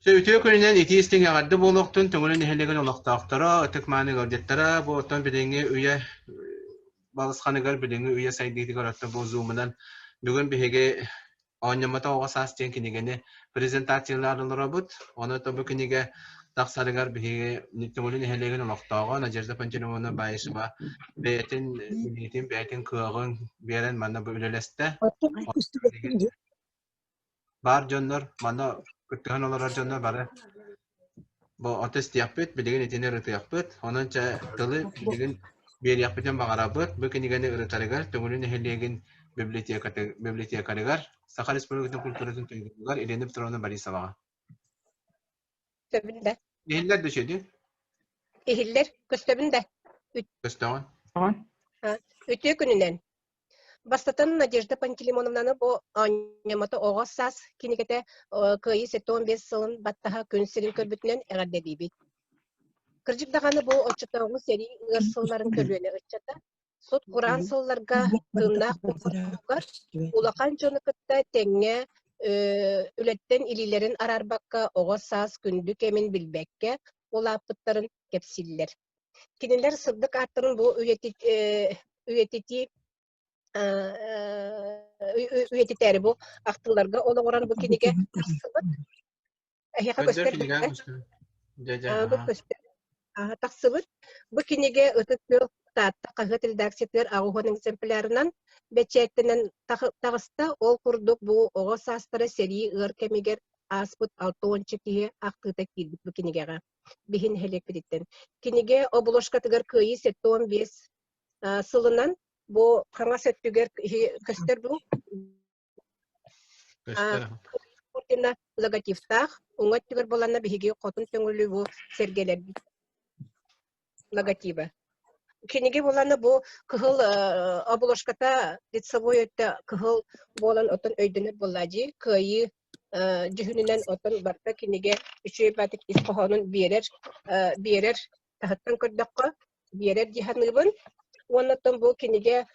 Сөйтүө күнүнен итиистиң ягарды болуктун түңүлүн эхелеген олоктоохтора ытык мааны гордеттара бу оттон билеңи үйе балысханыгар билеңи үйе сайдыйтыгар отто бу зуумунан бүгүн биһиги оонньомото оҕосаас тиэн кинигени презентациялаарыларабыт ону тобу киниге тахсарыгар биһиги түңүлүн эхелеген олоктоого Надежда Пантелеймовна Баишева бэйэтин кыагын биэрен манна бу үлэлэстэ бар дьоннор манна кыттыхан олорор дьоннор бары бу отес тиякпыт билигин итинер ытыякпыт онунча тылы билигин биэриякпытын багарабыт бу кинигени ырытарыгар төңүлүн эхелиэгин библиотекарыгар Саха Республикатын культуратын тойгугар Елена Петровна Борисовага Köstebinde. Ehiller düşedi Ehiller köstebinde. köstağın Ütü gününden. Бастатан Надежда Пантелеймоновнаны бу аннямата оғас сас кинекете кыйы 15 сылын баттаха күнсерин көрбүтүнөн эгердебийбит. Кыржык даганы бу оччотогу сери ырсылларын көрбөөнө ыччата. Сот Куран сылларга тыннак болугар улакан жонукутта теңге үлеттен илилерин арарбакка оғас сас күндү кемин билбекке улаппыттарын кепсиллер. Кинилер сырдык артырын бу үйетити үйетитери бу актыларга олоңоран бу киниге таксыбыт. Эхиха таксыбыт. Бу киниге ытык татта кагыт редакциялар агугон экземплярынан бечеттенен тагыста ол курдук бу ого састыры сери ыр кемигер аспыт 6-10 кие актыта килбит бу кинигега. Бихин хелекпиттен. Киниге обложка тыгар кыйы 15 сылынан бу каңа сөттүгер көстөр бу Путина логотиптах уңат тигер боланна биһиги хотун төңөлү бу сергелер логотипы. Киниге боланна бу кыгыл обложката лицевой өттө кыгыл болан отон өйдөнөр болажы кыйы жүһүнүнөн отон барта киниге үчөй батык исхонун биерер тахаттан көрдөккө биерер жиханыбын. Оннотон бу киниге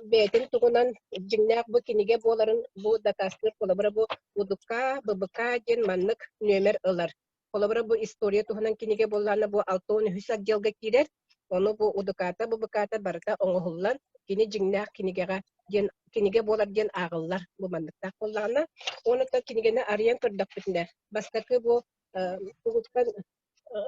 бетин тугунан жиңнак бу киниге боларын бу датастыр колобра бу удукка ББК ден маннык нөмер ылар. Колобра бу история тугунан киниге болланы бу 6-10 отделга кирер. Оны бу удукката ББКта барта оңохуллан кини жиңнак кинигега ден киниге болар ден агыллар бу манныкта колланы. Оннотон кинигене арыян көрдөкпүтүнөр. Бастакы бу удуккан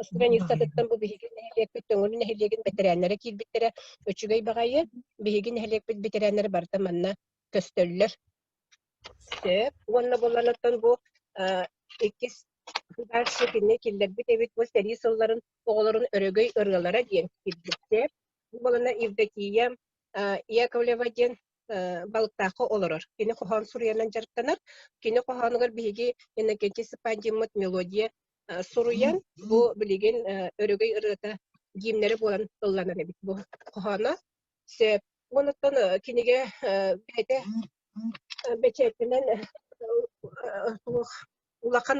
страницаттан бу биһигин эхлекпит төңөлүн эхлеген ветераннары килбиттере өчүгөй багайы биһигин эхлекпит ветераннары барта манна көстөллөр. Онна болланаттан бу экис дальше кине киллербит эбит бу сери сылларын оголорун өрөгөй ыргалара диен килбитте. Бу болана Евдокия Яковлева ден балыктакы олорор. Кини кохан сурыянан жарыктанар. Кини коханыгар биһиги энекенчи сыпандиммыт мелодия суруян бу билеген өрөгөй ырыта гимнери болан ылланар эбит бу кохана. Сеп онуттан киниге бете бечетинен улахан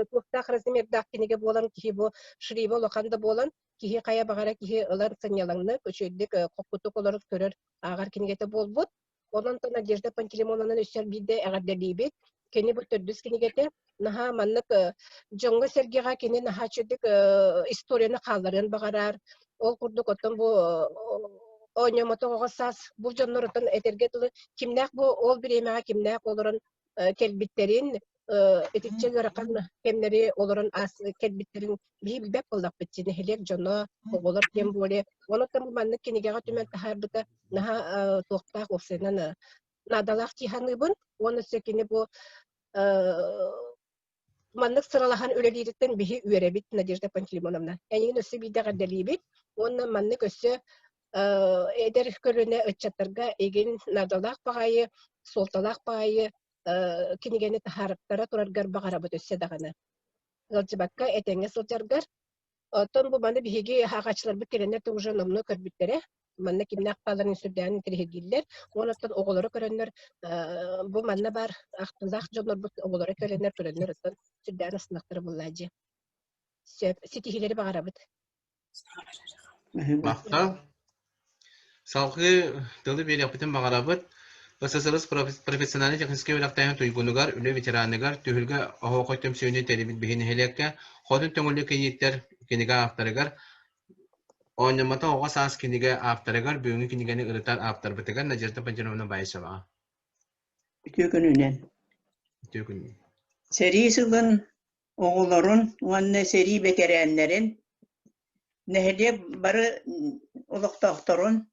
туктах размердах киниге болан кихи бу шриба улаханда болан кихи кая багара кихи ылар санялаңны көчөддүк коккутук олар көрөр агар кинигете болбут. Онунтан Надежда Пантелеймоновнан өссөр бирде агардалибит. Кени бу төрдүс кинигете наха маннык жоңго сергега кени наха чөдүк историяны калдырын багарар. Ол курдук оттон бу ойномото сас бу жонноротон этергетилы кимнак бу ол биремага кимнак олорун келбиттерин этиче гаракан кемнери олорун ас келбиттерин билбеп болдак битчине хелек жоно оголор кем боле онотон бу маннык кинигега түмен тахарбыта наха токтак оксенан надалах тиханыбын оны секини бу маннык сыралахан үлелириттен бихи үеребит Надежда Пантелеймоновна. Энин өссө биде гадалибит, онна маннык өссө эдер көлүнө өччаттарга эгин надалах багайы, солталах багайы кинигени тахарыптара тураргар багарабыт өссө даганы. Галжыбакка этеңе сылжаргар. Тон бу маны биһиги хагачлар бу керенер тугужа номну көрбүттере. Манна кимнак паларын сүрдән кирегиллер. Онаттан оголору көрөннөр бу манна бар актылах жонор бу оголору көрөннөр төрөннөр оттан сүрдән ысынактары буллажы. Ситихилери багарабыт. Бакта салгы тылы бери апытын багарабыт Ысысыбыз профессиональный технический үлактайын туйгунугар, үлі ветераныгар, түйілгі оғоқой төмсүйіні телебит бігіні хелекке, ходын төңілі кейеттер кенеге аптарыгар, ойнамата оға саас кенеге аптарыгар, бүгінгі кенегені ұрытар аптар бітігар, Надежда Пантеновна байыша bağa. Tükününen. Tүйгін. Seri sılın oğulların, onunla seri veteranların, nehliye barı uluqtaqtarın,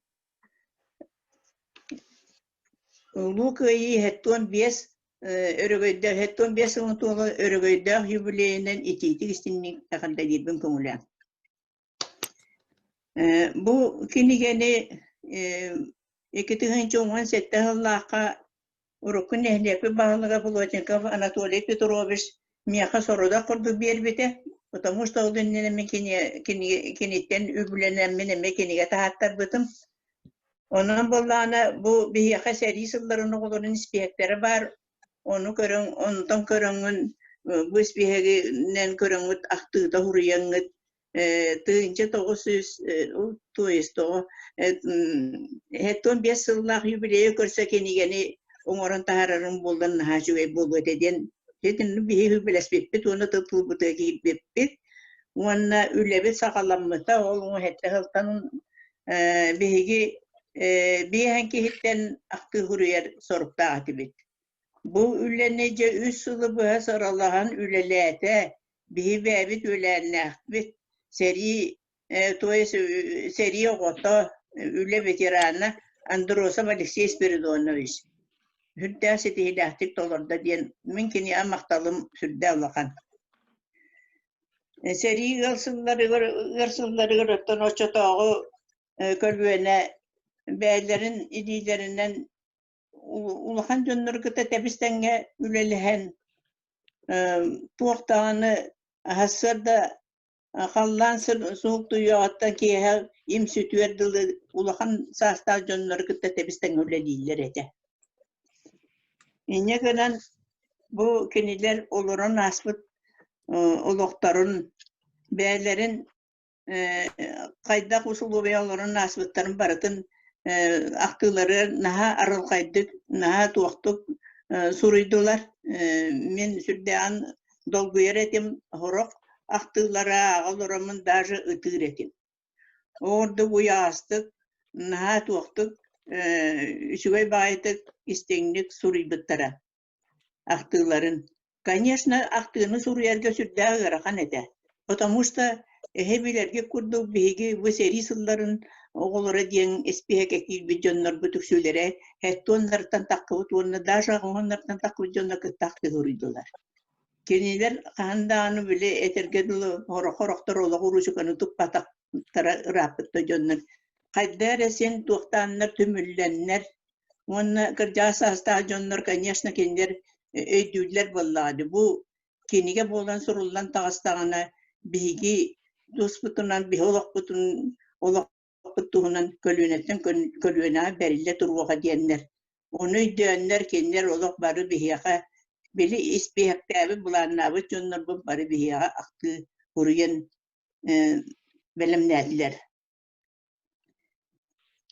ulu köyü hetton 5 örgöydü, hetton 5 yılın tuğlu örgöydü jubileyinden ititik istinlik takanda girbin kömülen. Bu kinigeni 2017 yıllıqa urukun nehliyepi bağlığa Bulotnikov Anatoliy Petrovich miyaqa soruda kurdu berbete, потому что ол дүннеме кенеттен үбүленемменеме кенеге тааттар бытым. Onun bollana bu bihiyaqa seri sılların oğulların ispiyekleri var. Onu körün, ondan körüngün bu ispiyekinen körüngüt aktığıda huruyangıt tığınca 900 tuyisto hetton 5 yıllık jubileyi körse kenigeni oňoran tahararın boldan hajue bolgo deden dedin bihi jubilespet onu tutul bu tegi bepet ona ülebet sakalanmata ol hette haltan bihigi bihanki hitten aktı huruyar sorupta atibet. Bu üllenece 3 yılı bu sarallahan ülelete bihi bebit ülenne akbet seri seri oğota ülle veterana Androsov Alexey Spiridonovich. Hüdda setihilahtik dolarda diyen mümkün ya maktalım hüdda olakan. Seri gırsılları gırıttın o çotağı kölbüğüne beylerin idilerinden ulakan döndürgüte tepistenge ülelihen tuğtağını hasırda kallan soğuk duyuğatta ki im sütüverdiği ulakan sağsta döndürgüte tepistenge üleliler ete. İnne kadar bu keniler olurun asbıt uluqtarın beylerin kaydak usulu ve olurun asbıtların baratın aktıları naha arıl kaydık, naha tuğtuk suruydular. Men süddeğen dolguyer etim horok aktılara ağılırımın dahi ıtır etim. Orada bu yastık, naha tuğtuk, şüvey baytık istenlik suruyduttara. Aktıların. Конечно, актыны сурьярга сүрдәгә гырахан әтә. Потому что эһебиләргә күрдү биһиги бу серисылларын оголора диен эспеһәкә килби җоннар бүтүк сүләре, хәттоннардан таккыбыт уонна даже гоннардан таккыбыт җоннар кытакты гөрүдүләр. Кенелер хандааны биле этергә дулы хорохтор ола гурушуканы туппатак тара рапытта җоннар. Кайдар сен туктаннар төмүлләннәр. Уонна кырҗаса аста җоннар, конечно, кендер öydüler vallahi bu kenige bolan sorullan tağastağına bihigi dostbutunan biholokbutun olokbutunan kölünetten kölüne berille turwaga diyenler. Onu diyenler kendiler olok barı bihiyaga beli ispihaktabi bulanabı jonlar bu barı bihiyaga aktı huruyen belemnediler.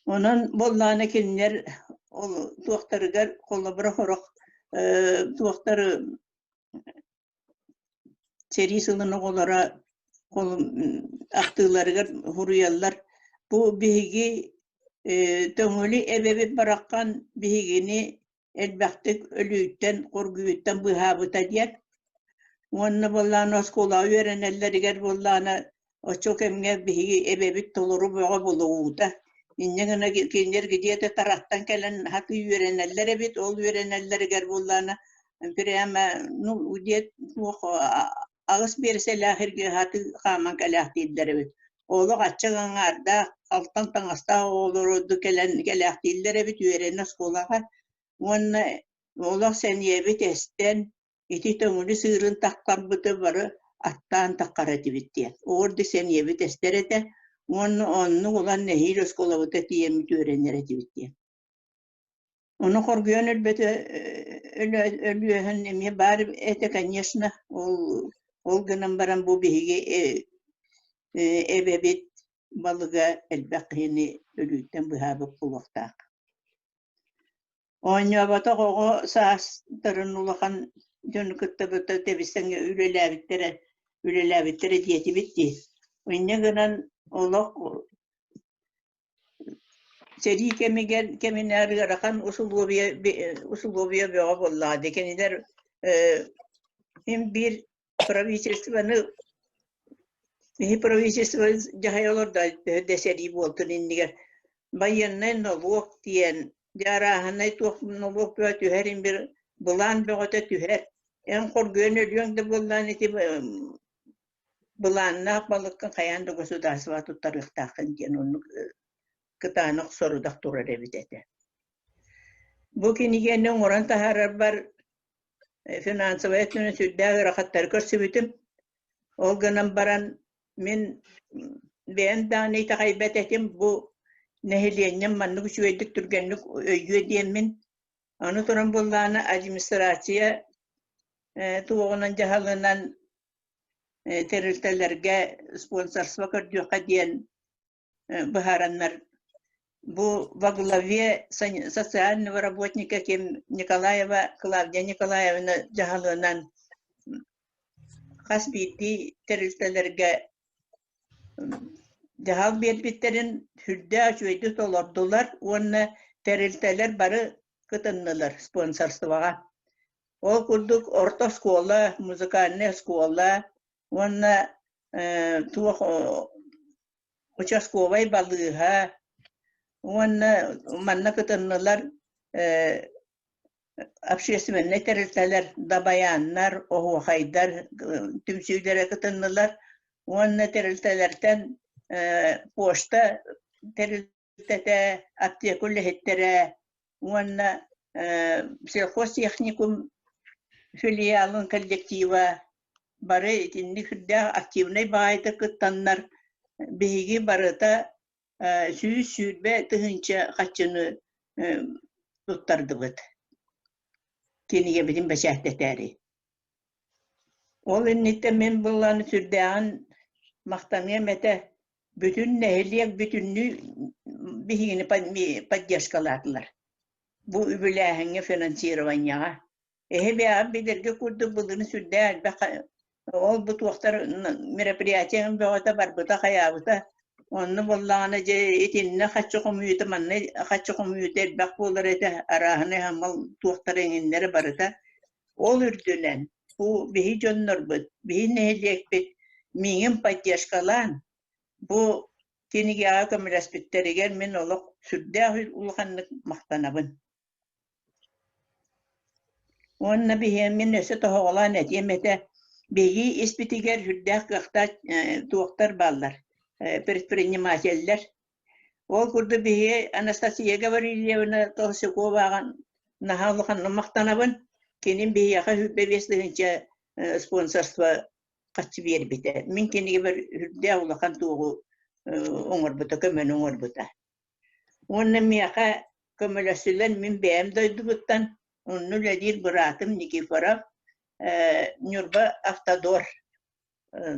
Onun bollana kendiler tuaktarıgar kollabıra horok tuaktarı seri sılını olara aktılarıgar huruyallar. Bu bihigi töngülü ebebi bırakkan bihigini elbaktık ölüyütten, korguyütten bıhabıta diyer. Onunla bollana oskola öğrenelleriger bollana o çok emge bihigi ebebi toluru boğa buluğuda. İnnegana kendiler gidiyor da taraftan gelen hakkı öğrenenler evet ol öğrenenler gerbollana ama nu diye ağız birse lahir hakkı kaman kalahtiler evet oğlu açıgan arda alttan tangasta oğlu kalahtiler evet öğrenen skolaga ona oğlu sen yebet esten iti tümünü sığırın takkan bıtı barı attan takkarati bitti orada sen yebet esterete onu olan nehir oskolavıta diyemi öğrenir ediyor. Onu korkuyan elbette ölüyen emiye bari ete kanyasına ol gınan baran bu bihigi ebebet balığa elbette ölüyden bu habı kulaktak. Oynabata gogo saas tarın ulakan jön kıttabıta tebisten ülelabittere diyeti bitti. Oyna gınan olak seri keminer garakan usul bir bolla dekeniler hem bir provinsiyasını bir provinsiyası cahayalar da deseri boltun indiger bayanın noluk diyen jarahanay tuq noluk böyle herin bir bulan böyle tüher en korgön ölüyen de bulan eti bulanna balıkın kayan da gasudarstva tutarıqtaqın diyen onu kıtanıq sorudaq turar ebitete. Bu kinigenin oran taharar var finansı etnünü süddəği rahatlar körsübütüm. Olganan baran min ben tane takaybet etim bu nehliyenin manlık şüvedik türgenlik öyyü diyen min. Onu turan bullağına administrasiya tuğunan cahalından teriltelerge sponsorsva kördüğü diyen baharanlar bu Vaglаве социального работника Ким Николаева Клавдия Николаевна cahalından hasbiti teriltelerge cahal bitlerin hüdde açıydı dolar onu terilteler barı kıtınlılar sponsorstvağa. O kurduk orta skola, muzikalne skola, onu tuğ uçaskovay balığa, onu manna kıtınlılar общественный terilteler, dabayanlar, ohu haydar, tümsüylere kıtınlılar, onu teriltelerden poşta teriltete, aptekul lehettere, onu psikosyeknikum filialın kollektiva, barı etinlik hüdde aktivnay bağayda kıtanlar, beygi barıda süybe tıhınca kaçını tuttardı bıdı. Kiniye bizim beşehtetleri. Ol ennette men bulanı sürdağın maqtanıya mete bütün nehliye bütünlü bihini padyaşkaladılar. Bu übülahenge finansirovanyağa. Be bilirge kurdu bulunu sürdağın. Ol bu tuğtar merapiriyatiyen bağıta barbıta hayabıta. Onu bulanı etinne kaçı komüyütü manne kaçı komüyütü elbaq bolar ete arahını hamal tuğtar enginleri barıta. Ol ürdülen bu bihi jonnor bud, bihi nehliyek bit, mingin padyaşkalan. Bu kinigi ağa kömüraspitterigen min oluk sürdağ ulğanlık maqtanabın. Onna bihi min nöse tohoğulan etiyemete bihi ispitiger sürdağ qaqta tuğtar ballar. Предпринимательler. Ол kurdu bihi Anastasia Gavrilyevna Tolsikova'nın nahalıqan maqtanabın. Kenin bihi yaqa hübbe besliğince sponsorstva qaçı berbite. Min kenigi bir hübbe ulaqan tuğu oңor buta, kömen oңor buta. Onna miyaqa kömölösülen min beyem doydu buttan. Onu ledir Buratım Nikiforov Nurba Автодор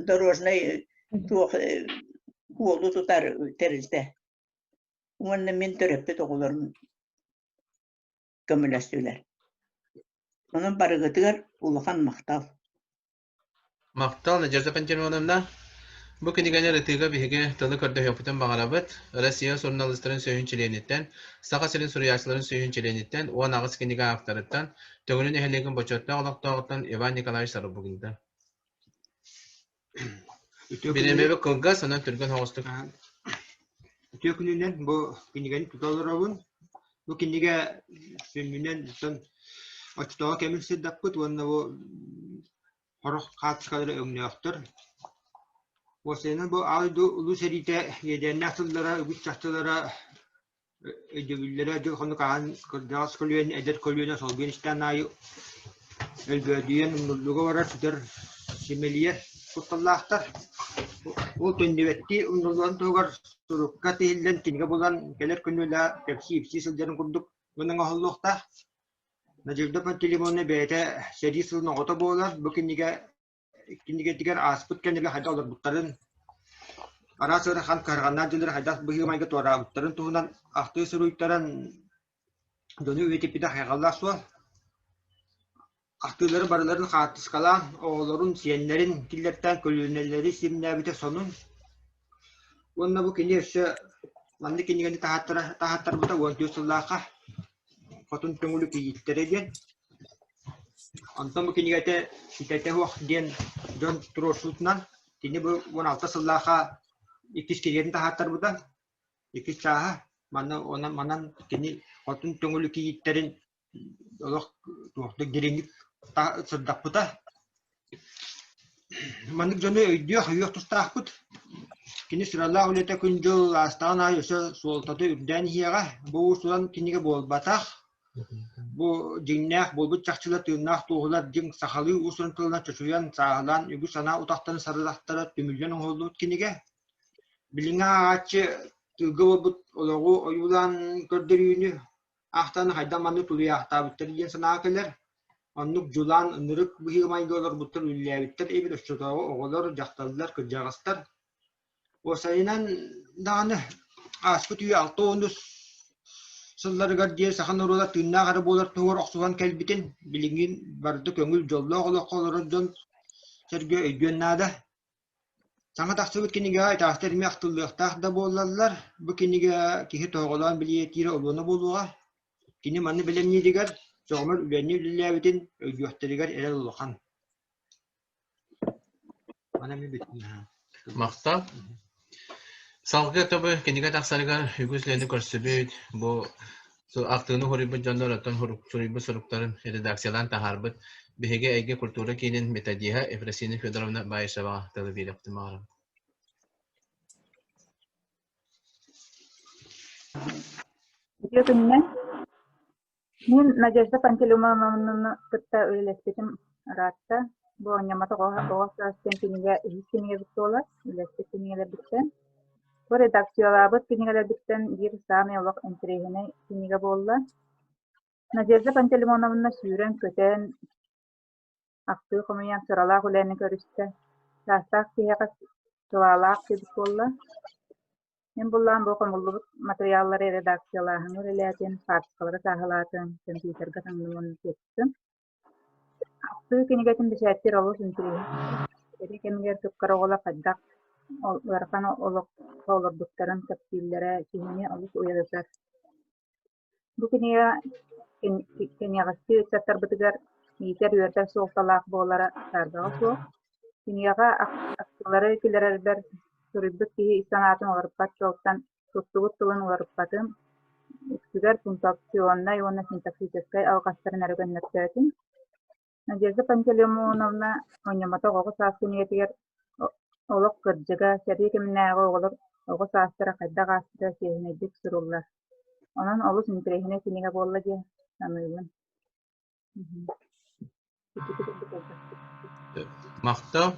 Дорожный tuğ Kuolu tutar terilde. Onu min töröpet oğulların kömülestüler. Onun barıgıtıgar uluğan maqtal. Maqtal Joseph Antonion'da bu kinigene retiga bihige talı körde yapıtan bağırabıt Rusya jurnalistlerin söyünçileninden Sakaselin Suriyasların söyünçileninden o nağız kiniga aktarıttan tögünün ehelegin boçotda olaqtağıttan Ivan Nikolaevich Sarabugil'de. Bilemebe kılga sanan türgün hoğustuk. Tökününden bu kinigeni tutalırabın. Bu kiniga sününden son açtığa kemil siddakpıt. Onunla bu horuk katskaları öngüyaktır. O senin bu ağdı ulu serite yeden nasıllara, übüt çahtılara, ödevillere, konu kağın kırdağı kolüyen, eder kolüyene solgenistan ayı elbediyen umurluğu varar sütür simeliye kutallahtar. O tündivetti umurluğun tuğar surukka tehillen kiniga bulan gelir künüyle tepsi sılcanın kurduk. Bunun ahulluqta Najibda pantilimone bete seri sılın oğuta boğular. Bu kiniga diğer asput kendiyle hayda olur butların. Ara sıra kan karganlar dilir hayda bu himayga tuara butların tuğunan ahtığı sürüyüklerin Dönü üretipide haygallar sual. Aktıları barıların katıs kalan, oğulların, siyenlerin, killerden kölüneleri simnabite sonun. Onunla bu kini ise, landı kini gani tahattar buta, uantıyor sallaka, kotun tungulu ki yittere diyen. Anton bu kini gate, sitete huak diyen, John Trosutnan, kini bu 16 sallaka, ikis kini tahattar buta, ikis saha, manan kini kotun tungulu ki yitterin, Allah tuh diringit sedap buta. Mandik jone öydüyor, hayıyor tustahkut. Kini sırallah ulete kunjul astana yosa sultatı ürden hiyaga. Bu sulan kiniga bol batak. Bu jinnak bolbut çakçıla tırnak toğular jing sahalı usulun tılına çocuyan sahalan ügü sana utaktan sarılahtara tümülyen oldu kiniga. Bilinga ağaçı tılgı bolbut ologu oyulan gördürüyünü. Ahtan haydamanı tuluya ahtabıttır diyen sana akıller. Onluk julan ınırık bu higmay dolar butur ülleyabittir ebil öşçotağı oğullar jaktalılar kırcağıstar. O sayınan dağını askut üye altı onduz sılları gardiye sahan orada tünna karı bolar tuğur oksuhan kelbitin bilingin bardı köngül jolla olak olurun sergö öydüyen nada. Sana taksıbıt kinige ait ahterimi aktıllıqtaq da bolarlar. Bu kinige kihi toğulan biliyetiri oluğuna boluğa. Kini manı bilemniydigar. Soğumur ülenni ülebitin öydüğühterigar erel oluğan. Bana mi bitin ha? Maqta. Salgı tabi kiniga taksarıgar hügüslerini körsübüt. Bu aktığını horibut canlar atan horibut sorukların redaksiyalan taharbıt. Bihege ege kultura kinin metadiha Efrasini Fedorovna Bayşava televizyonu yaptım. Günne мен Надежда Пантелеймоновна кытта үлестетим ратта. Бу нямата оғаса кениге биттола, үлестет кенигелер биттен. Бу редакциялабыт кенигелер биттен бир сами олак интерегене кениге болла. Надежда Пантелеймоновна сүйрен көтен акты комуян сыралак үлени көрүстө. Тастак кияка сылалак кебит болла. Мен буллан бу комуллубут материаллары редакциялаһын үлеләтен фактылары сахалатын компьютерга таңнымын кеттим. Акты кенигетин бишәттер олус интерес. Эри кемгер туккарыгыла каддак оларкан олордуктарын тәфсилләре киһине олус уйрасар. Бу кенигәсти чаттар битгәр митер юртә сокталак болара сардага со. Кенигәгә актылары килерәләр Сурибдык киһи истанатын оларыппат соғыттан туттугут тылын оларыппатын үксүгер пунктуационна ионна синтаксическай алгастарын әрөгөннөттөтүн. Надежда Пантелеймоновна оньямата оғы сааскынетигер олық кырдьыга сәрие кеминнээҕи оҕолор оғы саастара хайдах аастыра сиэһинэйдик суруллар. Онон олус интерехине киниге буолла дии саныыбын. Мақта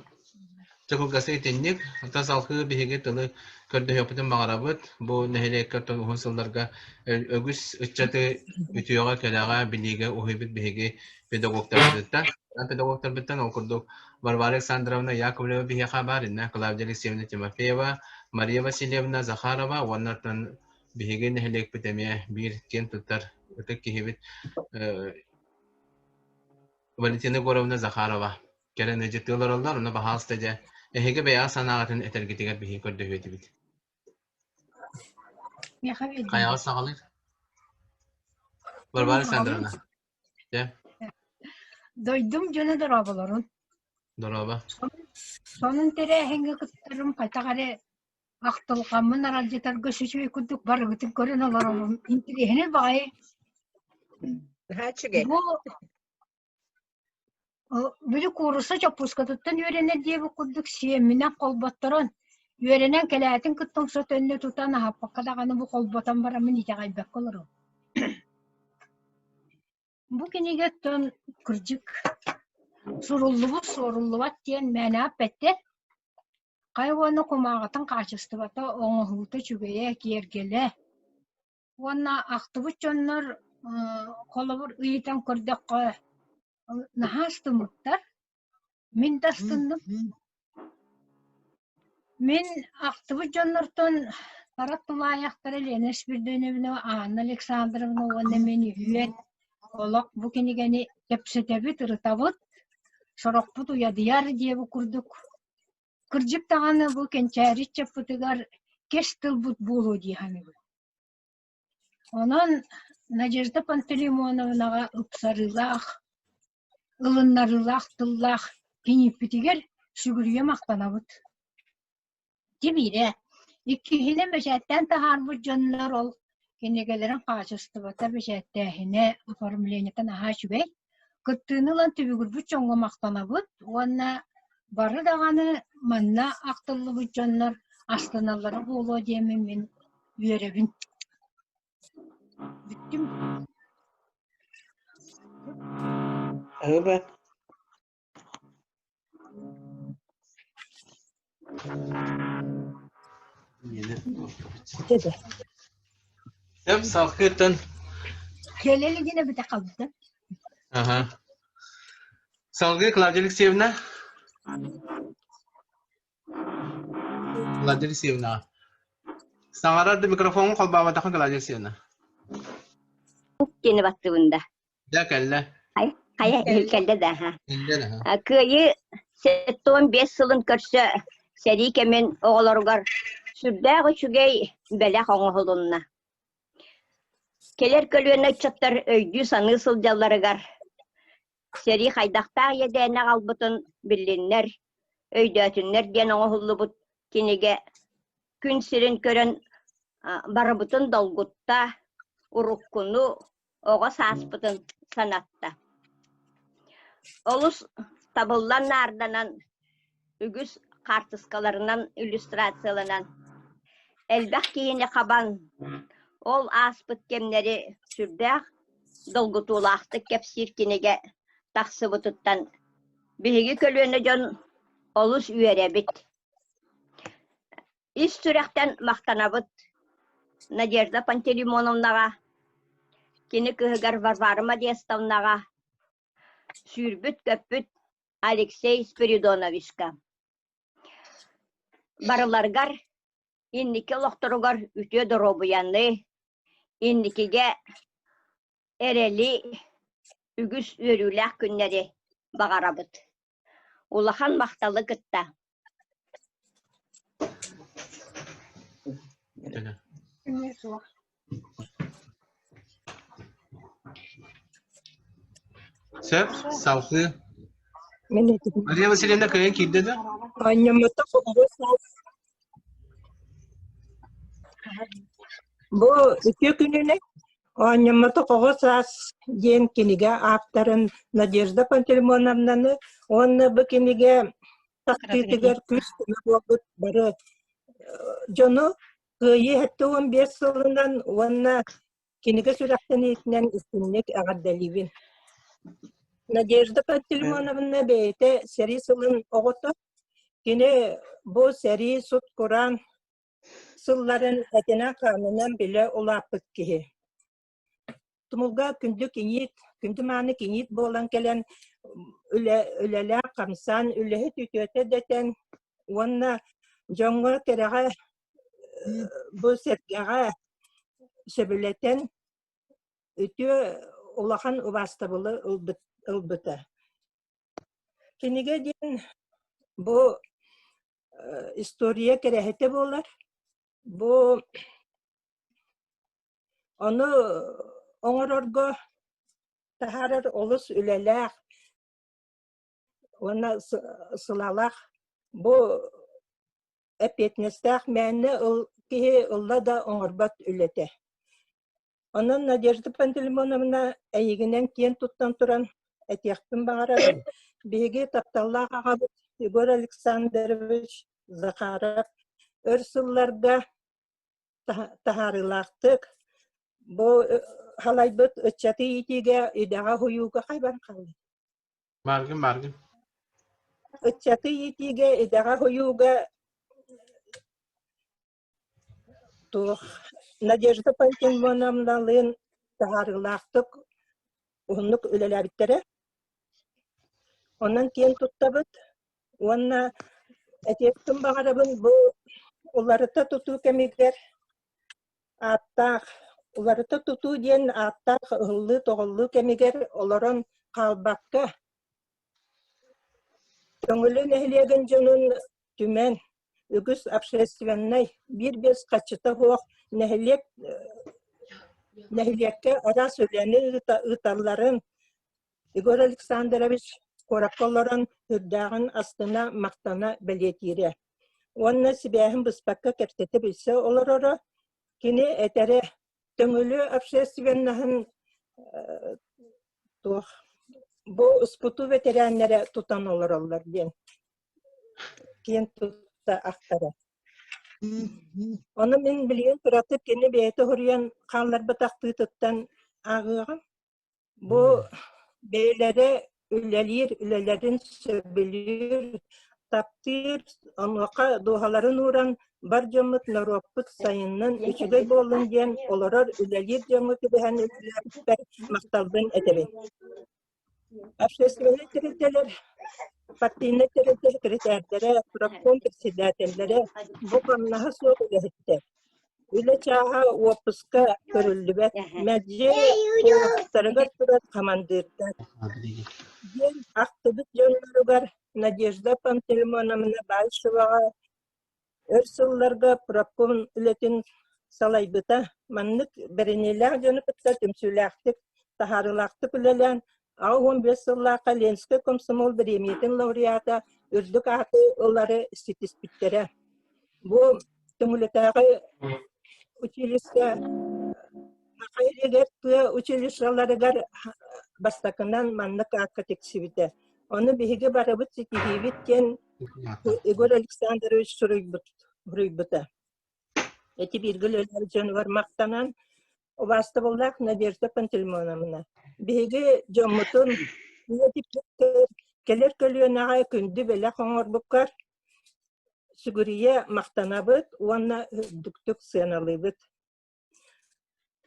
Төгүлгәсе итенник, ата салкы биһиге тылы көрдө хөпүтүн багарабыт. Бу нәһиләккә тон сылларга өгүс ыччаты үтүөгө келага билиге ухибит биһиге педагогтар биттен. Педагогтар биттен окурдук. Варвара Александровна Яковлева биһиге хабарына, Клавдия Алексеевна Тимофеева, Мария Васильевна Захарова, оннартан биһиге нәһиләк битеме бир кен туттар өтөк кихибит Валентина Егоровна Захарова. Керен эжетилерлер, уну бахастыжа Эһиге бэйа санаатын этергитигер биһи көрдөһүөти бит. Каяга сагалыр. Варвара Александровна. Де. Дойдум жана дорабаларын. Дороба. Сонун тере хенге кыттырым кайтагаре актылгамын аражетарга шүчүй күдүк бар бүтүн көрөн аларым. Интерехне бай. Хачыге. Бу Бүлі курысы чапускатыттан үйрене дейбі күрдік сиеміне қолбаттырын. Үйренен кәләтін күттің сөт өнне тұтан аппаққадағаны бұл қолбаттан барамын ете қайбақ қолырым. Бұл кенегеттен күрдік соруллыбат дейін мәні аппәтті. Қай оны құмағытын қачысты бата оңығыты чүгeye кергелі. Оны ақтыбыт жонлар қолыбыр үйетен көрдік қой. Нахасты мұттар, мен дастындым. Мен ақтыбы жонлартын Тарат тулаяқтары Ленеш Бірдөневна, Анна Александровна, оны мені үйен. Олақ бұ кенегені кепсетебі тұрытабыт, сұрақпыт уядияр дебі күрдік. Кыржып тағаны бұл кенчәрі чаппытыгар кеш тылбыт болу дейханы бұл. Онан Надежда Пантелеймоновнаға ұпсарылақ, ылыннарылақ, тыллақ, кенеппетігер сүгірге мақтанабыт. Дебейді, иккихіне бәшәттен тахарбыт жонлар ол, кенегелерін қашыстыбата бәшәттәхіне оформлениятын аға шүбей, күттіғынылан түбігірбіт жоңға мақтанабыт, онна бары дағаны манна ақтылы бұт жонлар астаналары болу деймін мен үйеребін. Бүттім. Öyle. Dedi. Hep salkıtın. Keleli yine bir de kaldı. Aha. Salgı Claudia Alexeyevna. Claudia Alexeyevna. Sangarar da mikrofonu kolbağıma takın Claudia Alexeyevna. Yeni battı bunda. Ya kelle. Hayır, ilkelde de ha. Elde ha. Kıyı 15 yılın körse seri kemen oğlargar sürdağ üçügey bela hoğulunna. Keler kölüne çattar öydü sanı sılcalarıgar. Seri haydakta yedene albutun bilinler, öydötünler den oğullu but kinige gün sirin kören barabutun dolgutta, urukkunu oğa saspıtın sanatta. Olus tabullan nardanan, ügüs kartıskalarından illüstrasyalanan, elbaq kiyini kaban, ol aspıt kemleri sürdağ, dolgutulaqtı kepsir kinige taqsı bututtan, bihigi kölüne jon olus üyerebit. İz sürekten maqtanabıt, Надежда Пантелеймоновнаға, кені кыһыгар Варварыма Деставнаға, сүйрбүт көппүт Алексей Спиридоновичка. Барыларгар, инники лохторугар үтө доробуянны, инникиге эрели үгүс өрүләк күннери бағарабыт. Улахан мақталы кытта. Sep, salkı. Мен Maria Vasilyevna kayın kildi de. Annemata bu iki gününe annemata koğusas yen kinige aptarın Надежда Пантелеймоновнаны onu bu kinige taktitiger küstüne vakit barı jonu kıyı hatta 15 yılından onu kinige sürekten itinden üstünlük ağırdalivin. Надежда Пантелеймоновна бейте сери сылын оғыты, кені bu seri sut kuran sılların etine kanınan bile olapıt ki. Tumulga kündü kinit, kündü mani kinit bolan gelen üleler kamsan, ülehi tütöte deten, onna jonga kereğe bu setgeğe sebületen ütü olahan uvastabılı ılbıta. Kinige diyen bu istoriye kerehete bolar. Bu onu oңорорго taharar olus üleler. Ona sılalak. Bu epetnestah menne ki ılla da oңорбат ülete. Onun Надежда Пантелеймоновна әйігінен кен туттан туран әтияқтың бағарабын. Беге тапталлақ ағабыт Егор Александрович Захаров өр сылларга тахарылақтық. Бұл халайбыт өтчаты етеге үдіға хойуға қайбан қалды. Margın. Өтчаты етеге үдіға хойуға тух Надежда Пантелеймоновналын тахарылақтық ұғынлық өлеләбіттері. Ondan кен туттабыт. Онна әтектің бағарабын бұл оларыта тұту кәмегер аттақ уларыта туту ден аттақ ыллы тоғыллы кемигер олорон қалбаққа көңілі нәхілеген жонун түмен үгіс общественной бир бес қачыта хоқ нәхілекке ара сөйлені ыталларын Игорь Александрович Кораколорон үрдағын астына мақтана бәлетире. Онна сибәхін бұспаққа кәптеті білсе оларары, кені әтәрі төңілі общественнахын бұл ұспуту ветераннары тұтан олар ден. Кен тұтта ақтары. Оны мен білген тұратып кені бәйті құрыян қалар бұтақты тұттан ағыған. Бұл бәйлері үлелерін сөбілер, таптыр, ануақа доғаларын уран бар жомыт нароппыт сайынның үшігай болын ден оларар үлелер жомыт бәхән үлелер мақталбын әтебін. Общественный терителер, партийный терителер, критердері, профком председателері бұл қамнаға соқ үләхітті. Үлі чаға опысқа көрілібет, мәдже оқтарығар тұрат командирдар. Ден ақтыбыт жонларығар Надежда Пантелеймоновна Большеваға өрсылларға профком үлетін салайбыта, маннық бірінеләқ жөні пытта түмсіләқтік, тахарылақтық үлелән, 15 жыллаққа Ленскі комсомол премиятын лауреата үрдік аты олары стетиспиттері. Бұл түңілетағы училище, училищаларыгар бастакынан маннык акка тексибите. Оны биһиге барабыт ситихибиткен Игорь Александрович Суруйбута. Эти биргелелер жанвар мактанан обасты болдак Надежда Пантелеймоновна. Биһиге жоммутун келер көлүөнага күндү беле коңор буккар Сүгүрие мақтанабыт, уанна дүктүк сыналыбыт.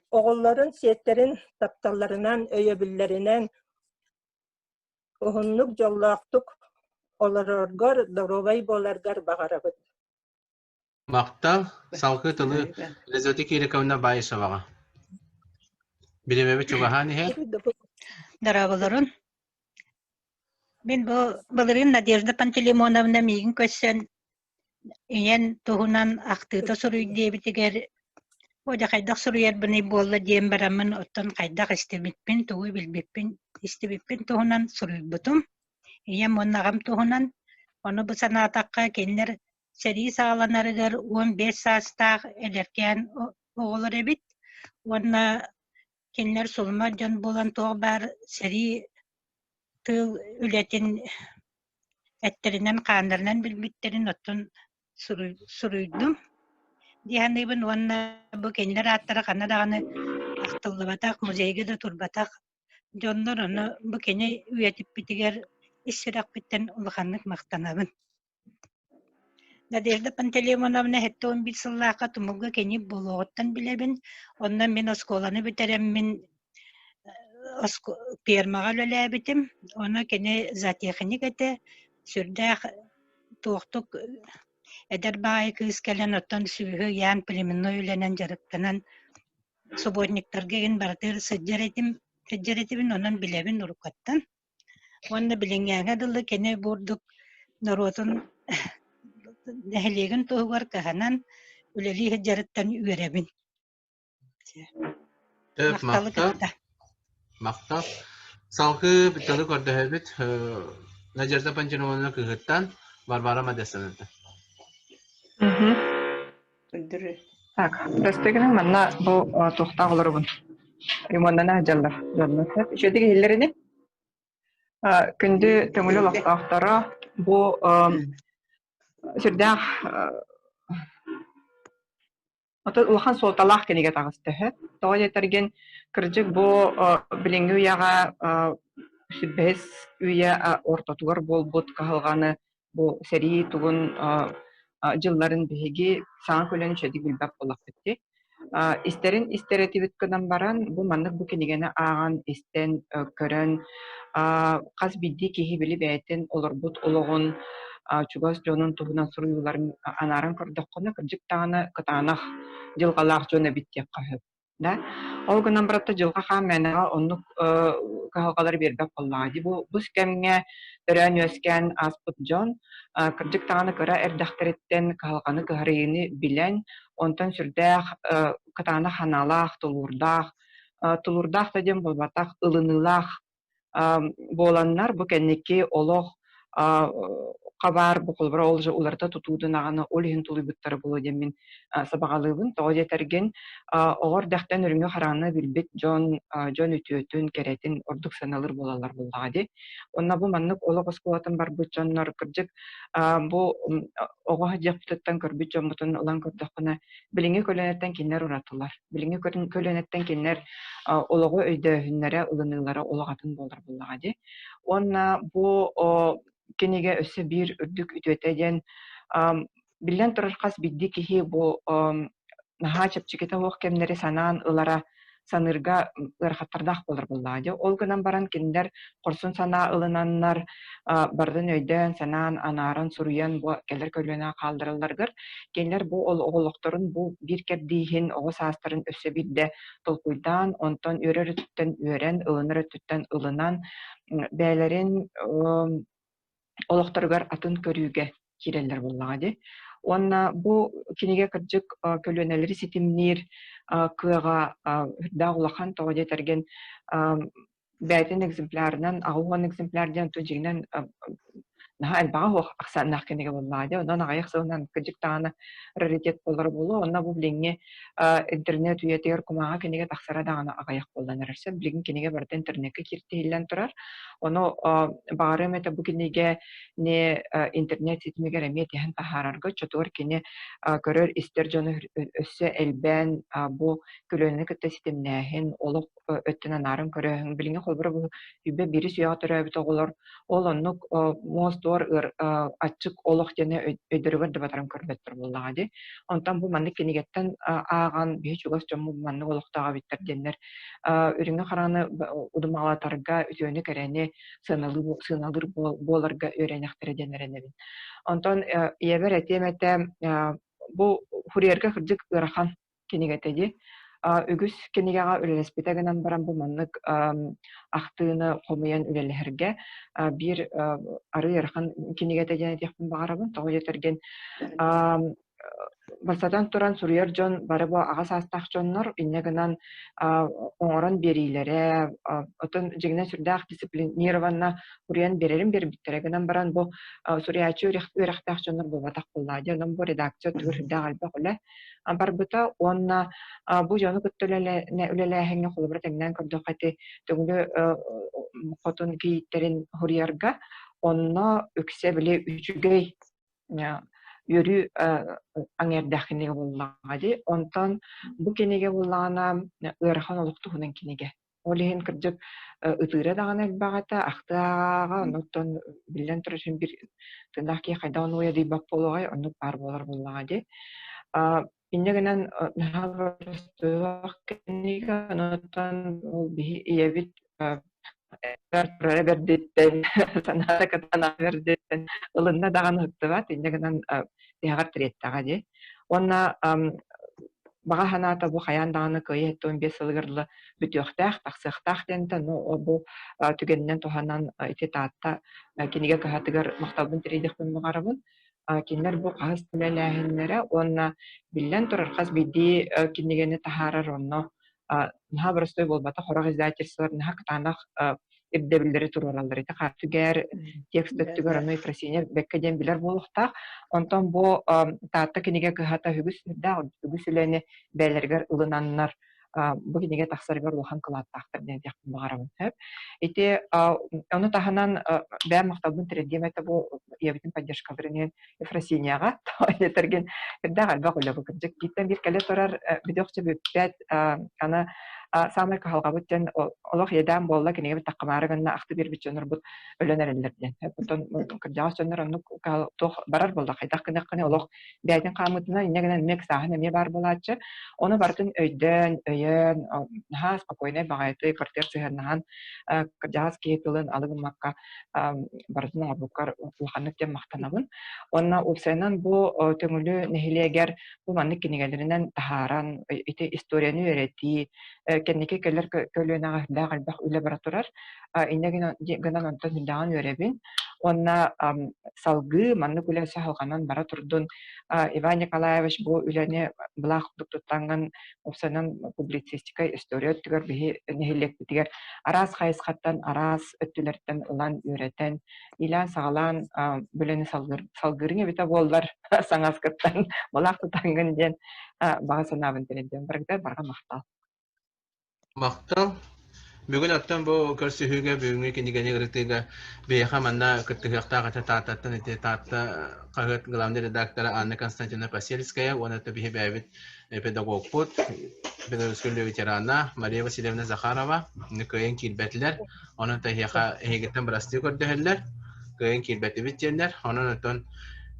Оғылларын сеттерін тапталарынан, өйөбіллерінен оғынлық жоллақтық олароргар, доровай боларгар бағарабыт. Мақтал, салқы тылы Лизоти Кириковна Байышеваға. Білемебі чуғахан ехе? Дарабыларын. Мен бұлырын Надежда Пантелеймоновна мейгін көссен Иен туһунан актыта суруй дебитигер ода кайдак суруяр бини болла дем барамын оттон кайдак истебитпин тугу билбиппин истебитпин туһунан суруйбутум. Иен моннагам туһунан оны бу санаатакка кеннер сери сааланарыгар 15 саастаах элеркен оголор эбит. Онна кеннер сулма жон болан тоғы бар сери тыл үлетин эттеринен каандарынан билбиттерин оттон суруйдум. Диһаныбын уанна бу кеннер аттара канадаганы актыллыбатак музейге да турбатак жоннор оны бу кене үйетиппитигер иссиракпиттен улаханнык мактанабын. Надежда Пантелеймоновна хетте 11 сыллаакка тумуга кени болоғыттан билебин. Ондан мен осколаны битереммин пермага лөләбитим. Оны кени затехник эте сүрдәк туохтук эдер баай кыз келен оттон сүйүхү ян племенной үленен жарыктанан субботниктарга ген бартыр сыджеретибин онан билебин урукаттан. Онна билиңяга дылы кени бурдук наротун нәһилеген тугар каханан үлели жарыттан үйрәбин. Мактал. Салқы биталы көрдөһөбүт Надежда Пантелеймоновна кыгыттан Варвара Мадесановна. Так, дөстөгүнүн манна бу тохтагыларыбын. Иманнана жаллар. Ишетиги хиллерини күндү төңөлө лактактара бу сүрдә ата улахан солталах кенеге тагысты. Тоя терген кыржык бу билиңгү яга сүббес үйе ортотугар болбут кахылганы бу сери тугун жылларын биһиги саң көлөн шеди билбап болак битти. Истерин истеретибит кынан баран бу маннык бу кенегене аган истен көрөн каз бидди кихи били бәйтен олорбут ологун чугас жонун туһунан суруюларын анарын көрдөккөне кырдьык таана кытаанах жылгалаах жона биттек каһып да ол гынан баратта жылга хаамена оннук каһалгалар бербек боллаади бу скемге өрөн өскән аспыт жон кырдьык таана кыра эрдахтереттен каһалганы кыһарыйыны билен онтон сүрдээх кытаана ханалаах тулурдаах таден болбатах ылынылаах боланнар бу кенники олох кабар бу колбара олжа уларта тутуудун аганы олихин тулуйбуттары болу демин сабагалыыбын тоҕо терген оҕор дахтан өрүңө хараны билбит жон үтүөтүн керетин ордук саналыр болалар буллаади онна бу маннык олох оскулатын барбыт жоннор кырдьык бу оҕо жаптыттан көрбүт жоммутун ылан көрдөккүнэ билиңи көлөнеттен киннер уратылар билиңи көлөнеттен киннер олого өйдөһүннәре ылыныылара олоҕатын болар буллаади онна бу кенеге өссө бир үрдүк үтүөтеден билен турархас бидди кихи бу наха чапчыкета уох кемнери санаан ылара санырга ырахаттардах болар буллаади ол гынан баран киндер корсун санаа ылынаннар бардын өйдөн санаан анаарын суруян бу келер көлөнө каалдырыларгыр кинлер бу ол оголокторун бу бир кердиихин ого саастарын өссө бирде толкуйдан онтон үөрөр өтүттен үөрен ылыныр өтүттен ылынан бээлерин олохторгар атын көрүүгө киреллер буллаади онна бу киниге кырдьык көлөнөлери ситимнир кыага хүрдаа улахан тоҕо терген бээтин экземплярынан агуган экземплярдан тужигнен наха элбага хуох аксааннаах киниге буллаади онон агайах сыгынан кырдьык таана раритет болор болу онна бу билиңи интернет үйетигер кумаага киниге тахсара даана агайах болланырарса билигин киниге барда интернетке киртииллен турар ону баары эте бу киниге не интернет ситимигер эми тиһэн тахаарарга чотугар кини көрөр истер жону өссө элбэн бу күлөнү кытта ситимнээхин олох өттөн анарын көрөһүн билиңи холбура бу үбе бири сүйага төрөбүт оголор ол оннук мостор ачык олох жана өйдөрүгөр дебатарын көрбөттөр буллаади онтан бу маннык кинигеттен ааган бии чугас жомму маннык олохтоога биттер деннер үрүңө хараны удумалатарга үтүөнү керени сыналыр боларга өйренехтере денеренебин онтон иебер этемете бу хуриерге кырдьык ырахан кинигетеди үгүс кинигага үлелеспитегенен баран бу маннык ахтыыны хомуян үлелехерге бир ары ырахан кинигетеден этиэхпин багарабын тоҕо етерген Басадан туран суруяр жон бары бу ага саастаах жоннор иннегынан оҥорон бериилере отон жигне сүрдээх дисциплинированна хуруян берерин бербиттерегенен баран бу суруячы үөрахтаах жоннор булбатах буллаади онон бу редакция түгүр хүрдээх албах үлэ барбыта онна бу жону үлелээһиңе холобура теңнен көрдөкати төгүлү хотун кийиттерин хуруярга онно үксе биле үчүгэй йөрү аңердахинеге буллаади онтон бу кинеге буллаана ырахан олуктуһунан кинеге олиһин кырдьык ытыыра дагана элбагата ахтаага оттон билен турушун бир тындах ки хайда онуя дийбак болгай онук бар болар буллаади иннегенен кинеге оттон ол бии иебит бердиттен санаара катана бердиттен ылынна даганы ыттыбат иннегенен тиягар тиреттага ди онна бага ханата бу хаян даганы кыйеттон бес ылгырлы бүтүөхтаах таксыахтаах дента но бу түгеннен туханан ити таатта киниге кахатыгар мактабын тиридихпин багарабын кинилер бу каас түлэлээхиннере онна биллен турархас бидди кинигени тахаарар онно наха простой болбата хорох издательстволар наха кытаанах ирдебилдери турураллар ити картүгер тексттөттүгөр ону просинер беккеден билер болуктаах онтон бу таатта киниге кыхата хүгүс хүгүс үлени бээлергер ылынаннар бу киниге тахсарыгар улахан кылааттаахтар ден диякпын багарабын ити ону таханан бээн мактабын тиреддиэмете бу иебитин поддержкаларынен Ефросинияга етерген эрдээх албак үлэ бу кырдьык биттен бир келе турар бидиохчу бүппэт аны самай кахалгабыт ден олох едан болла кинеге таққамары гынна ахты бир бичөнөр бут өлөнөрүллерден. Бутон кырдагас жөнөр онну тох барар болда кайдак кыны олох бәйдин камытына инегенен мек сахны ме бар болачы. Оны бартын өйдөн, өйөн, ha спокойно багайты квартир сыһарнахан кырдагас кейтылын алыгын макка бартын абукар улханнык ден мактанабын. Онна улсенан бу төңүлү нехилегер бу манны кинегелеринен тахаран ити историяны өйрәти кеннеке келер көлөнага дагылбак үле бара турар. Инеген гынан онтон хүндаган өйрәбин. Онна салгы манны күләсе халганан бара турдун Иван Николаевич бу үләне булак туттанган улсенан публицистика история түгөр бихи нехилек битигер арас хайсхаттан арас өттүләртен улан өйрәтен илан сагалан бүлени салгырыңа бите боллар саңаскыттан булак туттанган ден бага санабын теленден бирге барга мактал. Мактал бүгүн аттан бу көрсүһүгө бүгүнкү кинигени гырытыга бейха манна кыттыгакта тататтан эте татта кагыт главный редакторы Анна Константиновна Пасельская, он это бихебявит педагог пут, педагогическая ветерана Мария Васильевна Захарова, кыйын килбетлер, onun tahiyaka hegitten brasti gördüler, kıйын kilbeti bittiler, onun ötön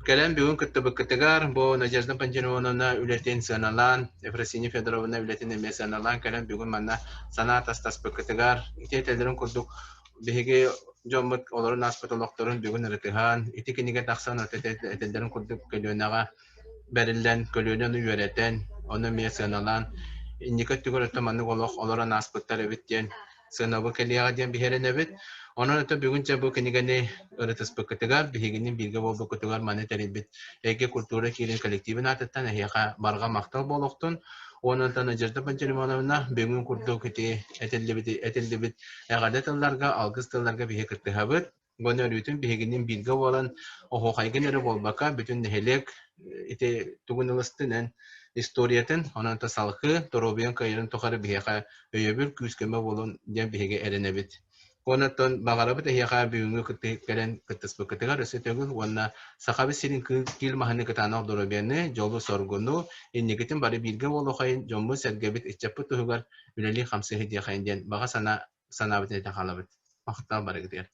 Kelem bugün kütübü kütügar, bu Nadezhda Panjanovna ületin sanalan, Efrosiniya Fedorovna ületin eme sanalan, kelem bugün manna sanat astas kütügar, ite tedrin kurduk, bihege jomut olorun aspetologtorun bugün ırtıhan, ite kinige taksan tedrin kurduk kölönaga berillen, kölönen üyöreten, onu eme sanalan, indika tügür ötümanlık olorun aspetler evitten, sınavı keliyaga diyen biherin evet, onun öte bugünce bu kinigeni öğretis bakıtıgar, bihiginin bilgi bu bakıtıgar maneteri bit. Ege kultura kirin kolektivin atıttan ehiyaka barga maktal boluktun. Onun öte Nadezhda Panjanovna bugün kurdu kiti etildi bit. Egadet yıllarga, algız yıllarga bihi kırtıhabıt. Bunu öğretin bihiginin bilgi olan oho kayginleri bolbaka bütün nehelek ite tugun ılыстının historiyetin onun öte salkı, torobiyan kayırın tokarı bihiyaka öyöbür küskeme bolun diyen bihige erenebit. Onatton bagarabı tehiyaka büyüğünü gelen kıtısbı kıtıgar ösetögül onna sakabi sirin kil mahanı kıtanak dorobiyanı jolu sorgunu innegitin bari bilgi olu kayın jombu sergebit içapı tuhugar üleli hamsi hediye kayın diyen baga sana sanabit ete kalabit. Maktal bari gidiyor.